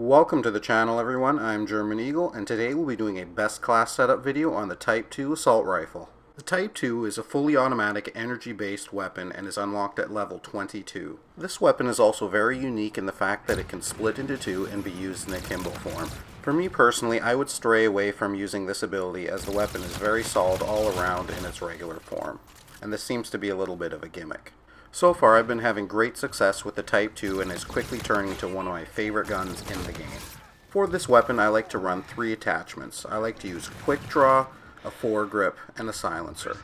Welcome to the channel everyone, I'm German Eagle, and today we'll be doing a best class setup video on the Type-2 assault rifle. The Type-2 is a fully automatic energy-based weapon and is unlocked at level 22. This weapon is also very unique in the fact that it can split into two and be used in akimbo form. For me personally, I would stray away from using this ability as the weapon is very solid all around in its regular form, and this seems to be a little bit of a gimmick. So far, I've been having great success with the Type-2 and is quickly turning into one of my favorite guns in the game. For this weapon, I like to run 3 attachments. I like to use QUICKDRAW, a FOREGRIP, and a silencer.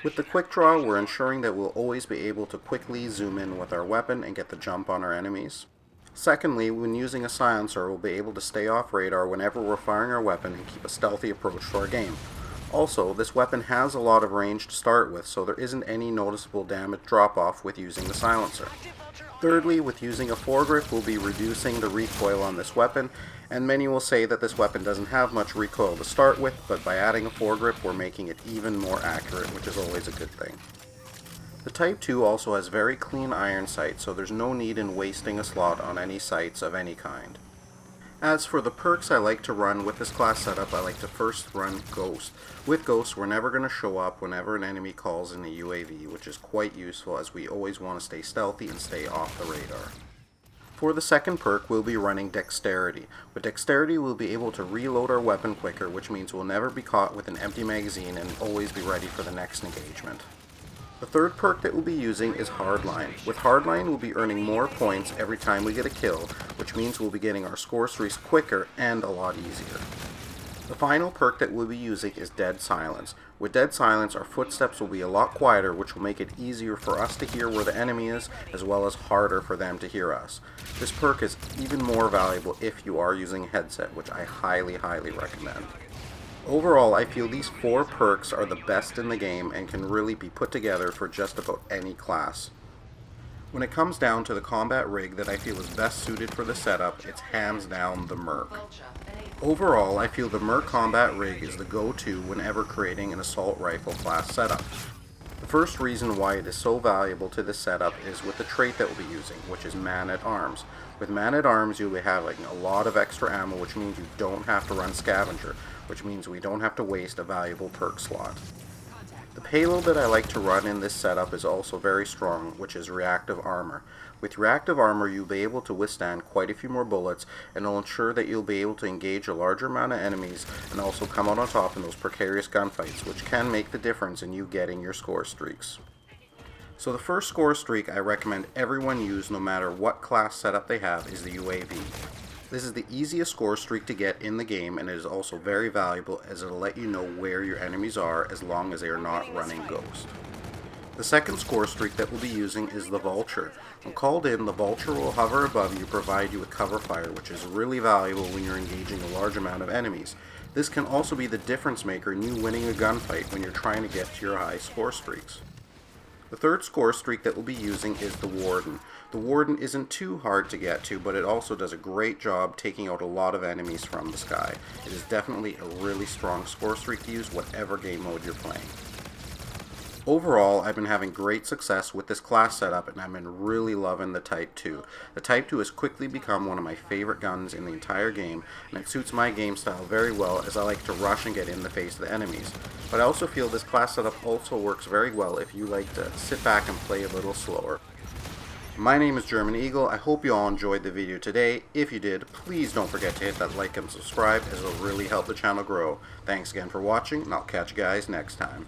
With the QUICKDRAW, we're ensuring that we'll always be able to quickly zoom in with our weapon and get the jump on our enemies. Secondly, when using a silencer, we'll be able to stay off radar whenever we're firing our weapon and keep a stealthy approach to our game. Also, this weapon has a lot of range to start with, so there isn't any noticeable damage drop-off with using the silencer. Thirdly, with using a foregrip, we'll be reducing the recoil on this weapon, and many will say that this weapon doesn't have much recoil to start with, but by adding a foregrip, we're making it even more accurate, which is always a good thing. The Type-2 also has very clean iron sights, so there's no need in wasting a slot on any sights of any kind. As for the perks I like to run with this class setup, I like to first run Ghost. With Ghost, we're never going to show up whenever an enemy calls in a UAV, which is quite useful as we always want to stay stealthy and stay off the radar. For the second perk, we'll be running Dexterity. With Dexterity, we'll be able to reload our weapon quicker, which means we'll never be caught with an empty magazine and always be ready for the next engagement. The third perk that we'll be using is Hardline. With Hardline, we'll be earning more points every time we get a kill, which means we'll be getting our score streaks quicker and a lot easier. The final perk that we'll be using is Dead Silence. With Dead Silence, our footsteps will be a lot quieter, which will make it easier for us to hear where the enemy is, as well as harder for them to hear us. This perk is even more valuable if you are using a headset, which I highly recommend. Overall, I feel these 4 perks are the best in the game and can really be put together for just about any class. When it comes down to the combat rig that I feel is best suited for the setup, it's hands down the MERC. Overall, I feel the MERC combat rig is the go-to whenever creating an assault rifle class setup. The first reason why it is so valuable to this setup is with the trait that we'll be using, which is Man-at-Arms. With Man-at-Arms, you'll be having a lot of extra ammo, which means you don't have to run Scavenger, which means we don't have to waste a valuable perk slot. The payload that I like to run in this setup is also very strong, which is Reactive Armor. With Reactive Armor, you'll be able to withstand quite a few more bullets, and it'll ensure that you'll be able to engage a larger amount of enemies and also come out on top in those precarious gunfights, which can make the difference in you getting your score streaks. So the first score streak I recommend everyone use no matter what class setup they have is the UAV. This is the easiest score streak to get in the game, and it is also very valuable as it will let you know where your enemies are as long as they are not running Ghost. The second score streak that we'll be using is the VULTURE. When called in, the VULTURE will hover above you, provide you with cover fire, which is really valuable when you're engaging a large amount of enemies. This can also be the difference maker in you winning a gunfight when you're trying to get to your high score streaks. The third score streak that we'll be using is the WARDEN. The WARDEN isn't too hard to get to, but it also does a great job taking out a lot of enemies from the sky. It is definitely a really strong score streak to use whatever game mode you're playing. Overall, I've been having great success with this class setup, and I've been really loving the Type-2. The Type-2 has quickly become one of my favorite guns in the entire game, and it suits my game style very well as I like to rush and get in the face of the enemies. But I also feel this class setup also works very well if you like to sit back and play a little slower. My name is German Eagle. I hope you all enjoyed the video today. If you did, please don't forget to hit that like and subscribe as it will really help the channel grow. Thanks again for watching, and I'll catch you guys next time.